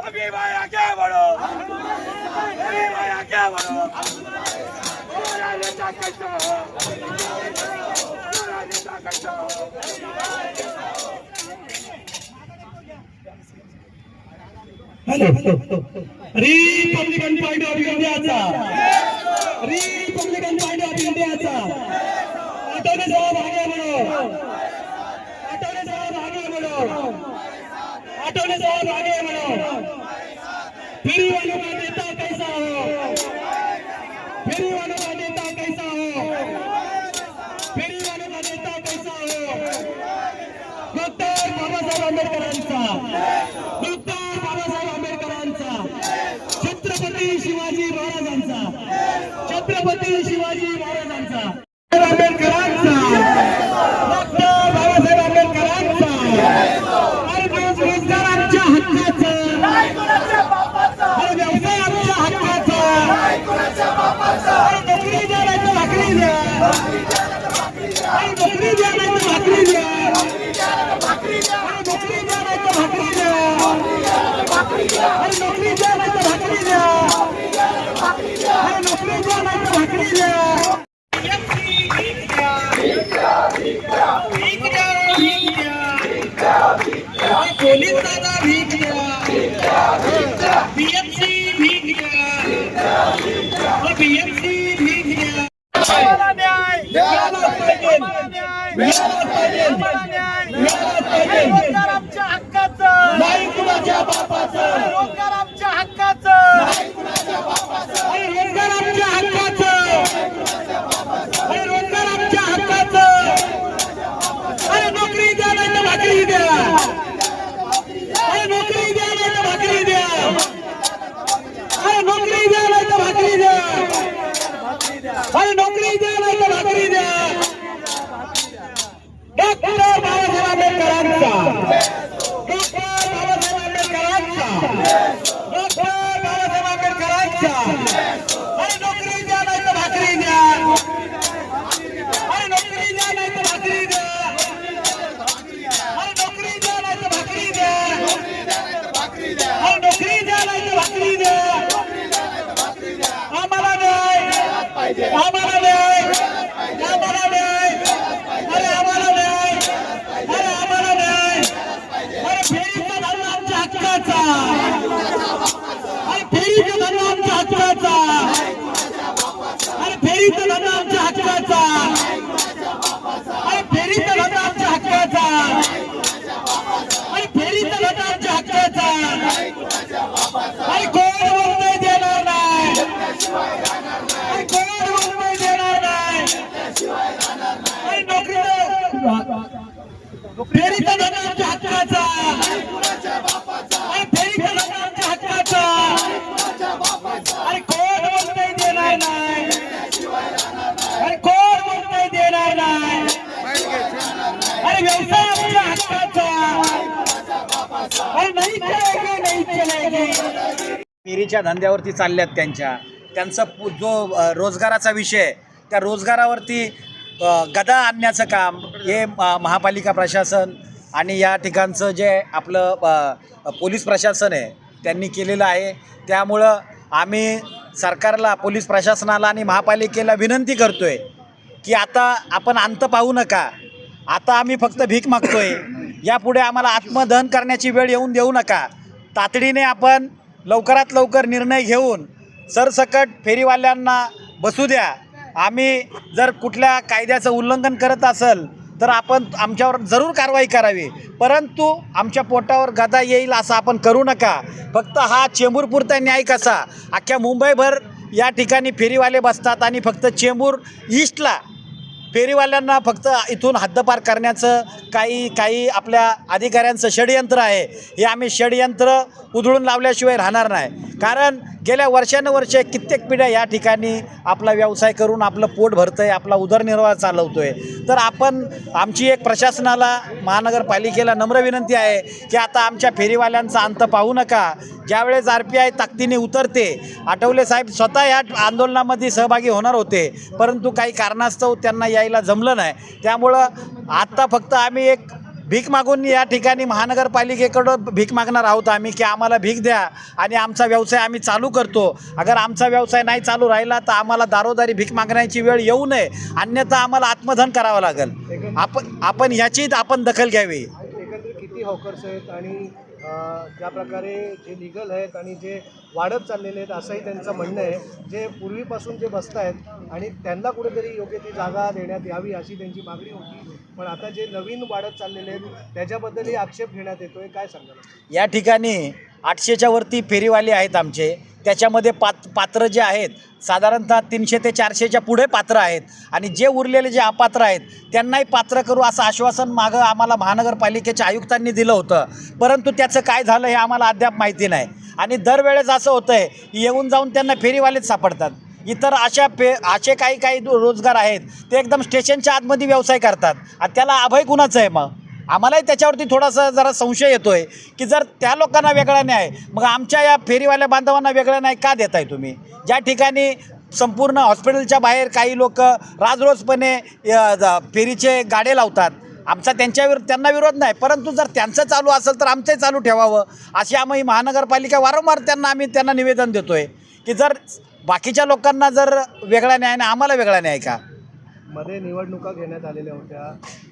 अभी भाई आगे बढ़ो, अभी भाई आगे बढ़ो। हमारा नेता कैसा हो, हमारा नेता कैसा हो। हेलो रिपब्लिकन पार्टी ऑफ इंडियाचा रिपब्लिकन पार्टी ऑफ इंडियाचा आठवले साहेब आगे बढ़ो, आठवले साहेब आगे बढ़ो, आठवले साहेब आगे बढ़ो। फ्री वालों का नेता कैसा हो, फ्री वालों का नेता कैसा हो, फ्री वालों का नेता कैसा हो। डॉक्टर बाबासाहेब आंबेडकरांचा, डॉक्टर बाबासाहेब आंबेडकरांचा, छत्रपती शिवाजी महाराजांचा, छत्रपती शिवाजी महाराजांचा, आंबेडकरांचा, डॉक्टर बाबासाहेब आंबेडकरांचा। आणि रोजगार आमच्या हक्काचा, व्यवसाय आमच्या हक्काचा, नोकरी द्या नाही तर भाकरी द्या, नोकरी द्या नाही तर भाकरी द्या, नोकरी द्या नाही तर भाकरी द्या, नोकरी द्या नाही तर भाकरी द्या, नोकरी द्या नाही तर भाकरी द्या। पोलीस दादा भीक द्या, बीएमसी भीक द्या, बीएमसी भीक द्या। आम्हाला न्याय, मिळालाच पाहिजे, मिळालाच पाहिजे, मिळालाच पाहिजे। रोजगार आमच्या हक्काचं, नाही कुणाच्या बापाचं, रोजगार आमच्या हक्काचं, नाही कुणाच्या बापाचं, अरे रोजगार आमच्या हक्काचं, अरे रोजगार आमच्या हक्काचं। अरे नोकरी द्या नाही तर भाकरी द्या, अरे नोकरी द्या नाही तर भाकरी द्या, अरे नोकरी द्या नाही तर भाकरी द्या, अरे नोकरी द्या नाही तर भाकरी द्या। डॉक्टर बाबासाहेब आंबेडकरांचा, डॉक्टर बाबासाहेब आंबेडकरांचा, डॉक्टर बाबासाहेब आंबेडकरांचा। अरे नोकरी द्या नाही तर भाकरी द्या, अरे नोकरी द्या नाही तर भाकरी द्या, अरे नोकरी द्या नाही तर भाकरी द्या, अरे नोकरी द्या नाही तर भाकरी द्या। आम्हाला न्याय, आम्हाला न्याय, आम्हाला न्याय, अरे आम्हाला न्याय, अरे आम्हाला न्याय। अरे फेरीचा धर्म आमच्या हक्काचा, अरे फेरीचा धर्म आमच्या हक्काचा, अरे फेरीचा धर्म आमच्या हक्काचा, अरे फेरीचा धर्म आमच्या हक्काचा, अरे फेरीचा धर्म आमच्या हक्काचा। अरे कोण बोलतोय देणार नाही, अरे कोण बोलतोय देणार नाही, अरे नोकरी फेरीचा धर्म आमच्या हक्काचा, अरे फेरीचा धर्म आमच्या हक्काचा। अरे कोण बोलतोय देणार नाही, अरे कोण बोलतोय देणार नाही, अरे व्यवसाय आमच्या हक्काचा, अरे नाही चलेगी, नाही चलेगी। फेरीच्या धंद्यावरती चालल्यात त्यांचा जो रोजगाराचा विषय, त्या रोजगारावरती गदा आणण्याचं काम हे महापालिका प्रशासन आणि या ठिकाणचं जे आपलं पोलीस प्रशासन आहे त्यांनी केलेलं आहे। त्यामुळं आम्ही सरकारला, पोलीस प्रशासनाला आणि महापालिकेला विनंती करतोय की आता आपण अंत पाहू नका, आता आम्ही फक्त भीक मागतोय, यापुढे आम्हाला आत्मदहन करण्याची वेळ येऊन देऊ नका। तातडीने आपण लवकरात लवकर निर्णय घेऊन सरसकट फेरीवाल्यांना बसू द्या। आम्ही जर कुठल्या कायद्याचं उल्लंघन करत असेल तर आपण आमच्यावर जरूर कारवाई करावी, परंतु आमच्या पोटावर गदा येईल असं आपण करू नका. फक्त हा चेंबूरपुरता न्याय कसा, अख्ख्या मुंबईभर या ठिकाणी फेरीवाले बसतात आणि फक्त चेंबूर ईस्टला फेरीवाल्यांना फक्त इथून हद्दपार करण्याचं काही आपल्या अधिकाऱ्यांचं षडयंत्र आहे. हे आम्ही षडयंत्र उधळून लावल्याशिवाय राहणार नाही. कारण गेल्या वर्षानुवर्षे कित्येक पिढ्या या ठिकाणी आपला व्यवसाय करून आपलं पोट भरतं आहे, आपला उदरनिर्वाह चालवतो आहे. तर आमची एक प्रशासनाला, महानगरपालिकेला नम्र विनंती आहे की आता आमच्या फेरीवाल्यांचा अंत पाहू नका. ज्यावेळेस RPI ताकदीने उतरते, आठवले साहेब स्वतः या आंदोलनामध्ये सहभागी होणार होते, परंतु काही कारणास्तव त्यांना यायला जमलं नाही. त्यामुळं आत्ता फक्त आम्ही एक भीक मागून या ठिकाणी महानगरपालिकेकडं भीक मागणार आहोत आम्ही, की आम्हाला भीक द्या आणि आमचा व्यवसाय आम्ही चालू करतो. अगर आमचा व्यवसाय नाही चालू राहिला तर आम्हाला दारोदारी भीक मागण्याची वेळ येऊ नये, अन्यथा आम्हाला आत्मधन करावं लागेल. आपण ह्याची आपण दखल घ्यावी. एकंदरीत किती हॉकर्स आहेत आणि ज्या प्रकारे जे लिगल आहेत आणि जे वाढत चाललेले आहेत असंही त्यांचं म्हणणं आहे. जे पूर्वीपासून जे बसत आहेत आणि त्यांना कुठेतरी योग्य ती जागा देण्यात यावी अशी त्यांची मागणी होती, पण आता जे नवीन वाढत चाललेले आहेत त्याच्याबद्दलही आक्षेप घेण्यात येतोय. काय सांगाल? या ठिकाणी 800च्या वरती फेरीवाले आहेत आमचे. त्याच्यामध्ये पात्र जे आहेत साधारणतः 300 ते 400च्या पुढे पात्र आहेत आणि जे उरलेले जे अपात्र आहेत त्यांनाही पात्र करू असं आश्वासन मागं आम्हाला महानगरपालिकेच्या आयुक्तांनी दिलं होतं, परंतु त्याचं काय झालं हे आम्हाला अद्याप माहिती नाही. आणि दरवेळेस असं होतं आहे येऊन जाऊन त्यांना फेरीवालेच सापडतात. इतर असे काही रोजगार आहेत ते एकदम स्टेशनच्या आतमध्ये व्यवसाय करतात आणि त्याला अभय कुणाचं आहे? मग आम्हालाही त्याच्यावरती थोडासा जरा संशय येतो आहे की जर त्या लोकांना वेगळा न्याय, मग आमच्या या फेरीवाल्या बांधवांना वेगळा न्याय का देताय तुम्ही? ज्या ठिकाणी संपूर्ण हॉस्पिटलच्या बाहेर काही लोक राजरोजपणे फेरीचे गाडे लावतात, आमचा त्यांना विरोध नाही, परंतु जर त्यांचं चालू असेल तर आमचंही चालू ठेवावं अशी आम्ही महानगरपालिका वारंवार त्यांना निवेदन देतो आहे की जर बाकीच्या लोकांना जर वेगळा न्याय ना आम्हाला वेगळा न्याय का? मध्ये निवडणुका घेण्यात आलेल्या होत्या,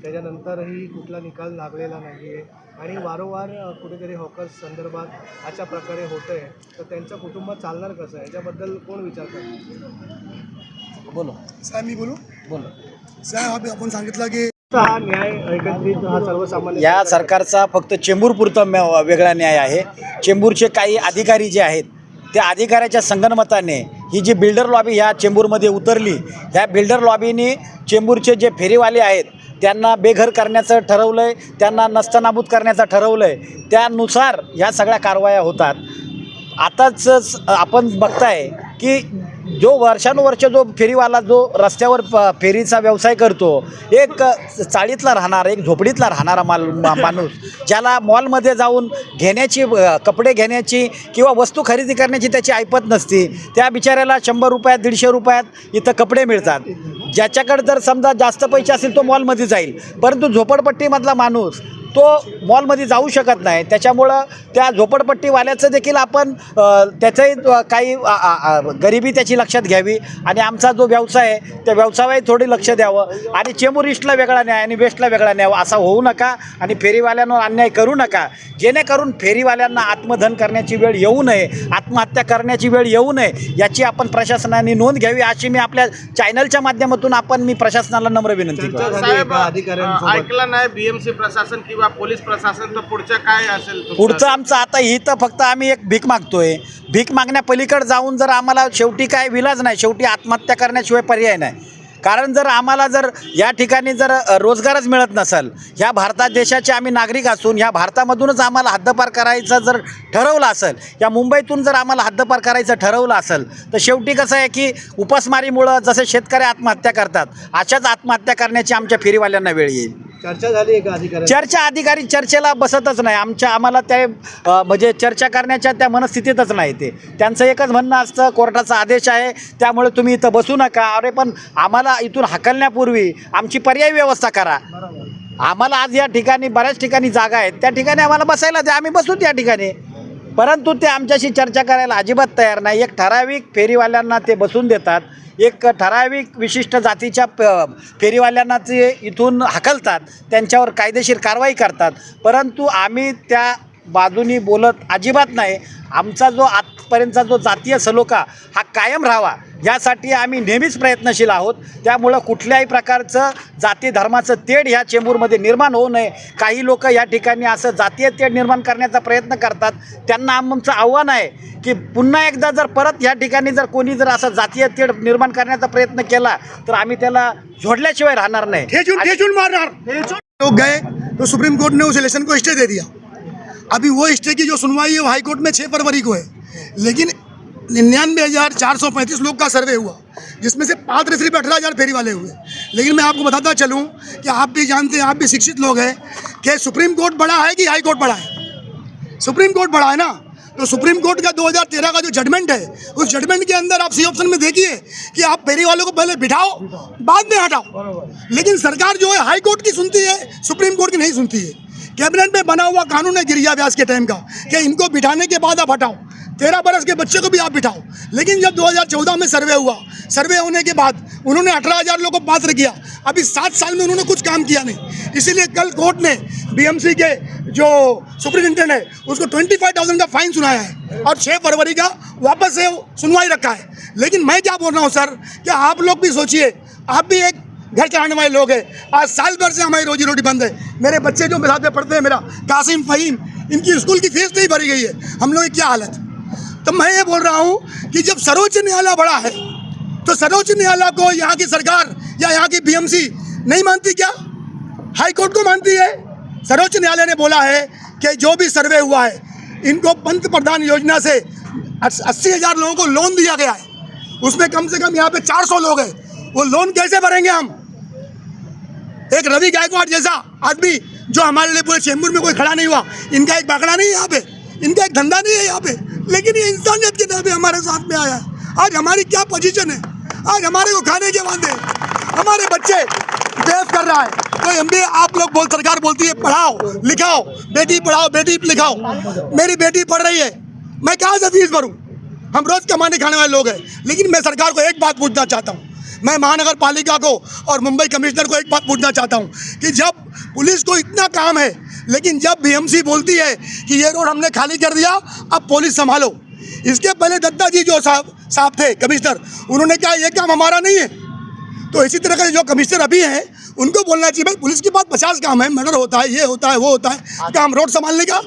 त्याच्यानंतरही कुठला निकाल लागलेला नाही आहे आणि वारंवार कुठेतरी हॉकर्स संदर्भात अशा प्रकारे होतं आहे, तर त्यांचं कुटुंब चालणार कसं आहे याच्याबद्दल कोण विचार करतो? बोलो साहेब, मी बोलू साहेब. आपण सांगितलं की हा न्याय एकत्रित हा सर्वसामान्य या सरकारचा फक्त चेंबूरपुरता वेगळा न्याय आहे. चेंबूरचे काही अधिकारी जे आहेत त्या अधिकाऱ्याच्या संगनमताने ही जी बिल्डर लॉबी ह्या चेंबूरमध्ये उतरली, ह्या बिल्डर लॉबीने चेंबूरचे जे फेरीवाले आहेत त्यांना बेघर करण्याचं ठरवलं आहे, त्यांना नस्तनाबूत करण्याचं ठरवलं आहे. त्यानुसार ह्या सगळ्या कारवाया होतात. आताच आपण बघताय की जो वर्षानुवर्ष जो फेरीवाला जो रस्त्यावर फेरीचा व्यवसाय करतो, एक चाळीतला राहणार, एक झोपडीतला राहणारा माणूस ज्याला मॉलमध्ये जाऊन घेण्याची, कपडे घेण्याची किंवा वस्तू खरेदी करण्याची त्याची ऐपत नसती, त्या बिचाऱ्याला 100 रुपयात 150 रुपयात इथं कपडे मिळतात. ज्याच्याकडे जर समजा जास्त पैसे असेल तो मॉलमध्ये जाईल, परंतु झोपडपट्टीमधला माणूस तो मॉलमध्ये जाऊ शकत नाही. त्याच्यामुळं त्या झोपडपट्टीवाल्याचं देखील आपण त्याचंही काही गरिबी त्याची लक्षात घ्यावी आणि आमचा जो व्यवसाय आहे त्या व्यवसायावर थोडी लक्ष द्यावं आणि चेंबूर ईस्टला वेगळा न्याय आणि वेस्टला वेगळा न्याय असा होऊ नका आणि फेरीवाल्यांवर अन्याय करू नका, जेणेकरून फेरीवाल्यांना आत्मधन करण्याची वेळ येऊ नये, आत्महत्या करण्याची वेळ येऊ नये याची आपण प्रशासनाने नोंद घ्यावी अशी मी आपल्या चॅनलच्या माध्यमातून मी प्रशासनाला नम्र विनंती करतो. साहेब, अधिकाऱ्यांसोबत ऐकलं नाही BMC प्रशासन किंवा पोलीस प्रशासन, तर पुढचं काय असेल? पुढचं आमचं आता ही तर फक्त आम्ही एक भीक मागतोय. भीक मागण्या पलीकडे जाऊन जर आम्हाला शेवटी काय विलाज नाही, शेवटी आत्महत्या करण्याशिवाय पर्याय नाही. कारण जर आम्हाला जर या ठिकाणी जर रोजगारच मिळत नसेल, ह्या भारतात देशाचे आम्ही नागरिक असून ह्या भारतामधूनच आम्हाला हद्दपार करायचं जर ठरवलं असेल, या मुंबईतून जर आम्हाला हद्दपार करायचं ठरवलं असेल, तर शेवटी कसं आहे की उपासमारीमुळं जसे शेतकरी आत्महत्या करतात अशाच आत्महत्या करण्याची आमच्या फेरीवाल्यांना वेळ येईल. चर्चा झाली आहे का अधिकारी चर्चेला बसतच नाही. आम्हाला त्या म्हणजे चर्चा करण्याच्या त्या मनस्थितीतच नाही. त्यांचं एकच म्हणणं असतं कोर्टाचा आदेश आहे त्यामुळे तुम्ही इथं बसू नका. अरे पण आम्हाला इथून हाकलण्यापूर्वी आमची पर्यायी व्यवस्था करा. आम्हाला आज या ठिकाणी बऱ्याच ठिकाणी जागा आहेत, त्या ठिकाणी आम्हाला बसायला द्या, आम्ही बसू त्या ठिकाणी, परंतु ते आमच्याशी चर्चा करायला अजिबात तयार नाही. एक ठराविक फेरीवाल्यांना ते बसून देतात, एक ठराविक विशिष्ट जातीच्या फेरीवाल्यांना ते इथून हाकलतात, त्यांच्यावर कायदेशीर कारवाई करतात, परंतु आम्ही त्या बाजूनी बोलत अजिबात नाही. आमचा जो आजपर्यंतचा जो जातीय सलोखा हा कायम राहावा यासाठी आम्ही नेहमीच प्रयत्नशील आहोत. त्यामुळं कुठल्याही प्रकारचं जाती धर्माचं तेढ ह्या चेंबूरमध्ये निर्माण होऊ नये. काही लोक या ठिकाणी असं जातीय तेढ निर्माण करण्याचा प्रयत्न करतात. त्यांना आमचं आव्हान आहे की पुन्हा एकदा जर परत या ठिकाणी जर कोणी जर असं जातीय तेढ निर्माण करण्याचा प्रयत्न केला तर आम्ही त्याला झोडल्याशिवाय राहणार नाही. ठेचून मारणार लोग गए तो सुप्रीम कोर्ट ने उस इलेक्शन को स्टे दे दिया. अभी वो स्टे की जो सुनवाई है वो हाई कोर्ट में 6 फरवरी को है. लेकिन 99,435 लोग का सर्वे हुआ, जिसमें से पात्र सिर्फ 18,000 फेरी वाले हुए. लेकिन मैं आपको बताता चलूं कि आप भी जानते हैं, आप भी शिक्षित लोग हैं, कि सुप्रीम कोर्ट बड़ा है कि हाई कोर्ट बड़ा है. सुप्रीम कोर्ट बड़ा है ना. तो सुप्रीम कोर्ट का 2013 का जो जजमेंट है, उस जजमेंट के अंदर आप सी ऑप्शन में देखिए कि आप फेरी वालों को पहले बिठाओ बाद में हटाओ. लेकिन सरकार जो है हाई कोर्ट की सुनती है, सुप्रीम कोर्ट की नहीं सुनती है. कैबिनेट में बना हुआ कानून है गिरिजा व्यास के टाइम का कि इनको बिठाने के बाद आप हटाओ, 13 बरस के बच्चे को भी आप बिठाओ. लेकिन जब 2014 में सर्वे हुआ, सर्वे होने के बाद उन्होंने 18,000 लोगों को पात्र किया. अभी 7 साल में उन्होंने कुछ काम किया नहीं. इसीलिए कल कोर्ट ने बीएमसी के जो सुप्रिंटेंडेंट है उसको 25,000 का फाइन सुनाया है और 6 फरवरी का वापस से सुनवाई रखा है. लेकिन मैं क्या बोल रहा हूँ सर, कि आप लोग भी सोचिए, आप भी एक घर चलाने वाले लोग हैं. आज साल भर से हमारी रोजी रोटी बंद है. मेरे बच्चे जो मेरे साथ में पढ़ते हैं, मेरा कासिम फ़हीम, इनकी स्कूल की फीस नहीं भरी गई है. हम लोग की क्या हालत. तो मैं ये बोल रहा हूँ कि जब सर्वोच्च न्यायालय बड़ा है तो सर्वोच्च न्यायालय को यहाँ की सरकार या यहाँ की बीएमसी नहीं मानती क्या? हाई कोर्ट को मानती है. सर्वोच्च न्यायालय ने बोला है कि जो भी सर्वे हुआ है, इनको पंत प्रधान योजना से 80,000 लोगों को लोन दिया गया है. उसमें कम से कम यहाँ पे 400 लोग हैं. वो लोन कैसे भरेंगे हम? एक रवि गायकवाड़ जैसा आदमी जो हमारे लिए पूरे चेंबूर में कोई खड़ा नहीं हुआ, इनका एक बाकड़ा नहीं है यहाँ पे, इनका एक धंधा नहीं है यहाँ पे, लेकिन ये इंसानियत के नाम पे हमारे साथ में आया है. आज हमारी क्या पोजीशन है? आज हमारे को खाने के वादे, हमारे बच्चे बेफ कर रहा है. तो MBA आप लोग सरकार बोलती है पढ़ाओ लिखाओ, बेटी पढ़ाओ बेटी लिखाओ. मेरी बेटी पढ़ रही है, मैं कहाँ से फीस भरूँ? हम रोज़ कमाने खाने वाले लोग हैं. लेकिन मैं सरकार को एक बात पूछना चाहता हूँ, मैं महानगर पालिका को और मुंबई कमिश्नर को एक बात पूछना चाहता हूँ कि जब पुलिस को इतना काम है, लेकिन जब BMC बोलती है कि ये रोड हमने खाली कर दिया, अब पुलिस संभालो. इसके पहले दत्ता जी जो साहब थे कमिश्नर, उन्होंने कहा ये काम हमारा नहीं है. तो इसी तरह के जो कमिश्नर अभी हैं, उनको बोलना चाहिए भाई पुलिस के पास 50 काम है, मर्डर होता है, ये होता है, वो होता है, क्या हम रोड संभालने का?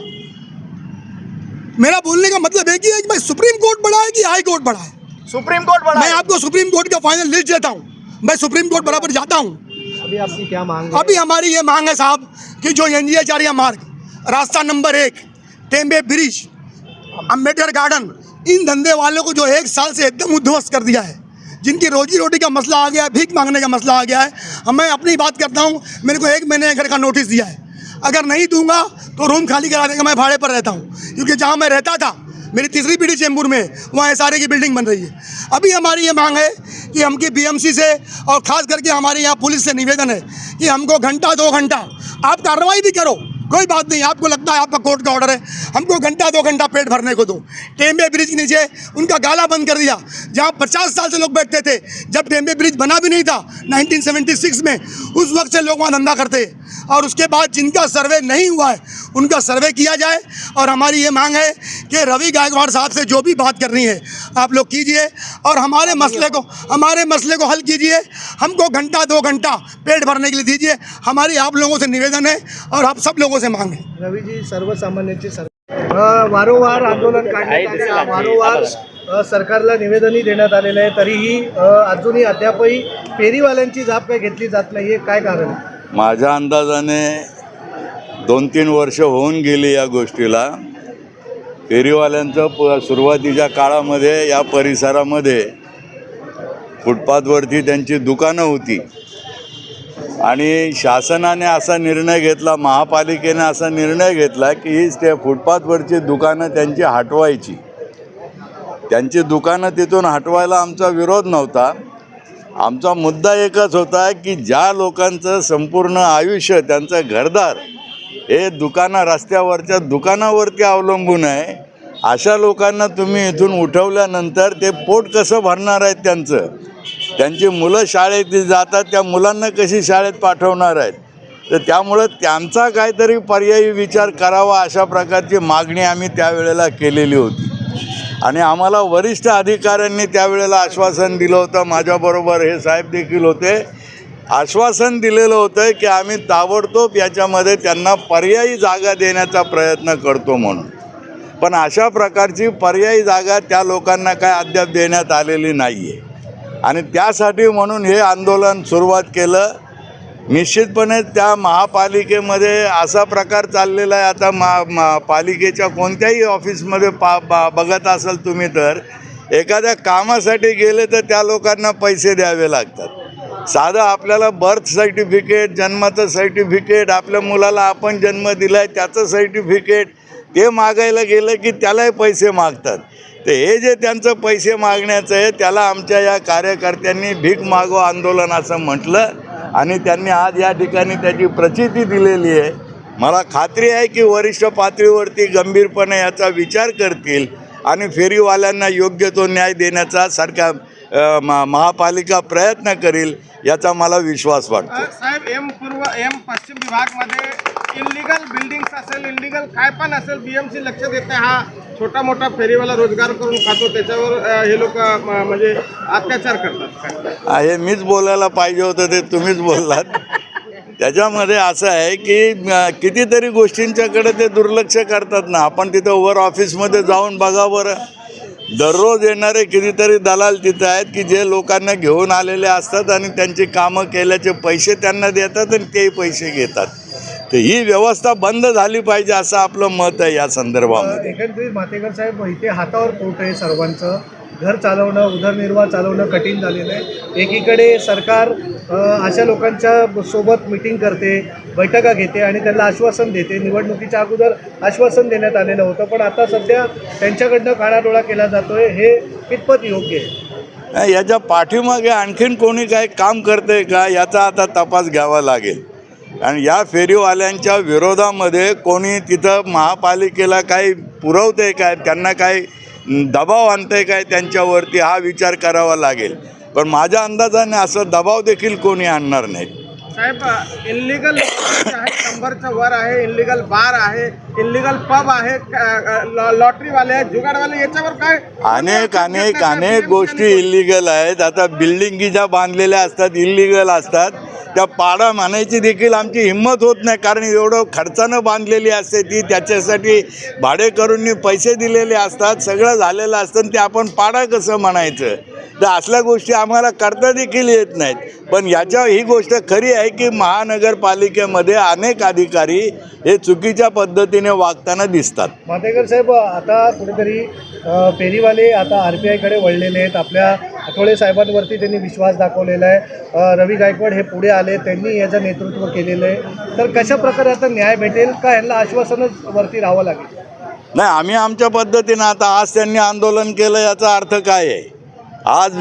मेरा बोलने का मतलब है कि भाई सुप्रीम कोर्ट बड़ा है कि हाई कोर्ट बड़ा है? सुप्रीम कोर्ट बड़ा मैं आपको सुप्रीम कोर्ट का फाइनल लिस्ट देता हूँ. मैं सुप्रीम कोर्ट बराबर जाता हूँ. अभी आपकी क्या मांग है? अभी हमारी ये मांग है साहब कि जो NG मार्ग, रास्ता number 1, Tembe bridge, Ambedkar garden, in धंधे वालों को जो 1 साल से एकदम उद्ध्वस्त कर दिया है, जिनकी रोजी रोटी का मसला आ गया है, भीख मांगने का मसला आ गया है. मैं अपनी बात करता हूँ, मेरे को 1 महीने घर का नोटिस दिया है. अगर नहीं दूंगा तो रूम खाली करा देगा. मैं भाड़े पर रहता हूँ, क्योंकि जहाँ मैं रहता था मेरी 3री पीढ़ी चेंबूर में, वहाँ SRA की बिल्डिंग बन रही है. अभी हमारी ये मांग है कि हमकी BMC से और ख़ास करके हमारे यहाँ पुलिस से निवेदन है कि हमको घंटा 2 घंटा आप कार्रवाई भी करो, कोई बात नहीं. आपको लगता है आपका कोर्ट का ऑर्डर है, हमको घंटा 2 घंटा पेट भरने को दो. टेम्बे ब्रिज के नीचे उनका गाला बंद कर दिया, जहाँ 50 साल से लोग बैठते थे. जब टेम्बे ब्रिज बना भी नहीं था 1976 में, उस वक्त से लोग वहाँ धंधा करते. और उसके बाद जिनका सर्वे नहीं हुआ है उनका सर्वे किया जाए. और हमारी ये मांग है कि रवि गायकवाड़ साहब से जो भी बात करनी है आप लोग कीजिए और हमारे मसले को हल कीजिए. हमको घंटा 2 घंटा पेट भरने के लिए दीजिए. हमारी आप लोगों से निवेदन है और आप सब लोगों से मांग है. रवीजी, सर्वसामान्यांची वारंवार आंदोलन काढण्यात आले, वारंवार सरकारला निवेदनही देण्यात आलेलं आहे, तरीही अजूनही अद्यापही फेरीवाल्यांची जाप काही घेतली जात नाही. हे काय कारण आहे? माझ्या अंदाजाने 2-3 वर्ष होऊन गेली या गोष्टीला. फेरीवाल्यांचं सुरुवातीच्या काळामध्ये या परिसरामध्ये फुटपाथवरती त्यांची दुकानं होती आणि शासनाने असा निर्णय घेतला, महापालिकेने असा निर्णय घेतला की ही त्या फुटपाथवरची दुकानं त्यांची हटवायची. त्यांची दुकानं तिथून हटवायला आमचा विरोध नव्हता. आमचा मुद्दा एकच होता की ज्या लोकांचं संपूर्ण आयुष्य, त्यांचं घरदार हे रस्त्यावरच्या दुकानावरती अवलंबून आहे, अशा लोकांना तुम्ही इथून उठवल्यानंतर ते पोट कसं भरणार आहेत त्यांचं? त्यांची मुलं शाळेत जातात, त्या मुलांना कशी शाळेत पाठवणार आहेत? तर त्यामुळं त्यांचा काहीतरी पर्यायी विचार करावा अशा प्रकारची मागणी आम्ही त्यावेळेला केलेली होती. आणि आम्हाला वरिष्ठ अधिकाऱ्यांनी त्यावेळेला आश्वासन दिलं होतं, माझ्याबरोबर हे साहेब देखील होते, आश्वासन दिलेलं होतं की आम्ही ताबडतोब याच्यामध्ये त्यांना पर्यायी जागा देण्याचा प्रयत्न करतो म्हणून. पण अशा प्रकारची पर्यायी जागा त्या लोकांना काय अद्याप देण्यात आलेली नाही आहे आणि त्यासाठी म्हणून हे आंदोलन सुरुवात केलं. निश्चितपणे त्या महापालिकेमध्ये असा प्रकार चाललेला आहे, आता पालिकेच्या कोणत्याही ऑफिसमध्ये बघत असाल तुम्ही तर एखाद्या कामासाठी गेले तर त्या लोकांना पैसे द्यावे लागतात. साधं आपल्याला बर्थ सर्टिफिकेट, जन्माचं सर्टिफिकेट, आपल्या मुलाला आपण जन्म दिला आहे त्याचं सर्टिफिकेट ते मागायला गेलं की त्यालाही पैसे मागतात. तर हे जे त्यांचं पैसे मागण्याचं आहे त्याला आमच्या या कार्यकर्त्यांनी भीक मागो आंदोलन असं म्हटलं आणि त्यांनी आज या ठिकाणी त्याची प्रचिती दिलेली आहे. मला खात्री आहे की वरिष्ठ पातळीवरती गंभीरपणे याचा विचार करतील आणि फेरीवाल्यांना योग्य तो न्याय देण्याचा महापालिका प्रयत्न करील याचा मला विश्वास वाटतो. साहेब, एम पश्चिम विभागमध्ये इल्लीगल बिल्डिंग्स असेल, इल्लीगल काय पण असेल, BMC लक्ष देत नाही. हा छोटा मोठा फेरीवाला रोजगार करून खातो, त्याच्यावर हे लोक म्हणजे अत्याचार करतात. हे मीच बोलायला पाहिजे होतं ते तुम्हीच बोललात. त्याच्यामध्ये असं आहे की कितीतरी गोष्टींच्याकडे ते दुर्लक्ष करतात ना. आपण तिथं वर ऑफिसमध्ये जाऊन बघा बरं, दररोज येणारे कितीतरी दलाल तिथं आहेत की जे लोकांना घेऊन आलेले असतात आणि त्यांची कामं केल्याचे पैसे त्यांना देतात आणि तेही पैसे घेतात. तर ही व्यवस्था बंद झाली पाहिजे असं आपलं मत आहे या संदर्भामध्ये. एकंदरीत मातेकर साहेब, इथे हातावर पोट आहे सर्वांचं. घर चालवणं, उदरनिर्वाह चालवणं कठीण झालेलं आहे. एकीकडे सरकार अशा लोकांच्या सोबत मिटिंग करते, बैठका घेते आणि त्यांना आश्वासन देते. निवडणुकीच्या अगोदर आश्वासन देण्यात आलेलं होतं, पण आता सध्या त्यांच्याकडनं कानाडोळा केला जातोय. हे कितपत योग्य आहे? याच्या पाठीमागे आणखीन कोणी काही काम करते का याचा आता तपास घ्यावा लागेल. आणि या फेरीवाल्यांच्या विरोधामध्ये कोणी तिथं महापालिकेला काही पुरवते काय, त्यांना काही दबाव आणते काय त्यांच्यावरती, हा विचार करावा लागेल. पण माझ्या अंदाजाने असं दबाव देखील कोणी आणणार नाहीत. साहेब, इल्लीगल आहे, 100च्या वर आहे, इल्लीगल बार आहे, इल्लीगल पब आहे, लॉटरीवाले आहेत, जुगाडवाले, याच्यावर काय अनेक गोष्टी इल्लीगल आहेत. आता बिल्डिंगी ज्या बांधलेल्या असतात इल्लीगल असतात, त्या पाडा मानायची देखील आमची हिंमत होत नाही, कारण एवढं खर्चानं बांधलेली असते ती, त्याच्यासाठी भाडेकरूंनी पैसे दिलेले असतात, सगळं झालेलं असतं, ते आपण पाडा कसं म्हणायचं. तर असल्या गोष्टी आम्हाला करता देखील येत नाहीत. पण याच्या ही गोष्ट खरी आहे की महानगरपालिकेमध्ये अनेक अधिकारी हे चुकीच्या पद्धतीने वागताना दिसतात. मातेकर साहेब, आता कुठेतरी फेरीवाले आता RPIकडे वळलेले आहेत. आपल्या आठवले साहेबांवरती त्यांनी विश्वास दाखवलेला आहे. रवी गायकवाड हे पुढे आले, त्यांनी याचं नेतृत्व केलेलं आहे. तर कशा प्रकारे आता न्याय भेटेल का, यांना आश्वासनच वरती राहावं लागेल? नाही, आम्ही आमच्या पद्धतीनं आता आज त्यांनी आंदोलन केलं याचा अर्थ काय आहे? आज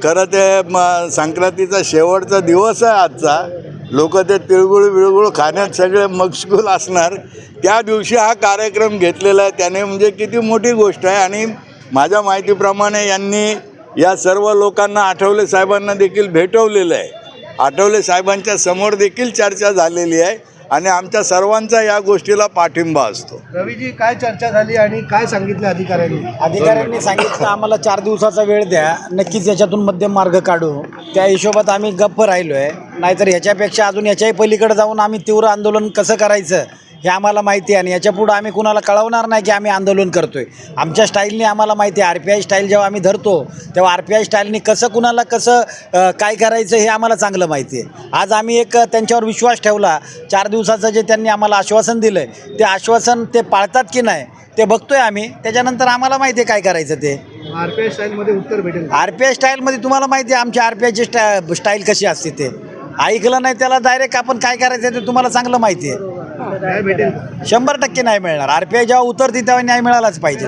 खरं ते संक्रांतीचा शेवटचा दिवस आहे आजचा. लोक ते तिळगुळ खाण्यात सगळे मशगूल असणार. त्या दिवशी हा कार्यक्रम घेतलेला आहे त्याने, म्हणजे किती मोठी गोष्ट आहे. आणि माझ्या माहितीप्रमाणे यांनी या सर्व लोकांना आठवले साहेबांना देखील भेटवलेलं आहे. आठवले साहेबांच्या समोर देखील चर्चा झालेली आहे आणि आमच्या सर्वांचा या गोष्टीला पाठिंबा असतो. रवीजी, काय चर्चा झाली आणि काय सांगितलं अधिकाऱ्यांनी? अधिकाऱ्यांनी सांगितलं आम्हाला 4 दिवसाचा वेळ द्या, नक्कीच याच्यातून मध्यम मार्ग काढू. त्या हिशोबात आम्ही गप्प राहिलो आहे. नाहीतर ह्याच्यापेक्षा अजून याच्याही पलीकडे जाऊन आम्ही तीव्र आंदोलन कसं करायचं हे आम्हाला माहिती आहे आणि याच्यापुढं आम्ही कुणाला कळवणार नाही की आम्ही आंदोलन करतोय. आमच्या स्टाईलने आम्हाला माहिती आहे. RPI स्टाईल जेव्हा आम्ही धरतो तेव्हा RPI स्टाईलने कसं कुणाला कसं काय करायचं हे आम्हाला चांगलं माहिती आहे. आज आम्ही एक त्यांच्यावर विश्वास ठेवला. 4 दिवसाचं जे त्यांनी आम्हाला आश्वासन दिलं आहे ते आश्वासन ते पाळतात की नाही ते बघतोय आम्ही. त्याच्यानंतर आम्हाला माहिती आहे काय करायचं ते. RPI स्टाईलमध्ये उत्तर भेटेल? RPI स्टाईलमध्ये तुम्हाला माहिती आहे आमची RPIची स्टाईल कशी असते. ते ऐकलं नाही त्याला डायरेक्ट आपण काय करायचं ते तुम्हाला चांगलं माहिती आहे. न्याय भेटेल? 100% नाही मिळणार. RPI जेव्हा उतरते तेव्हा न्याय मिळालाच पाहिजे.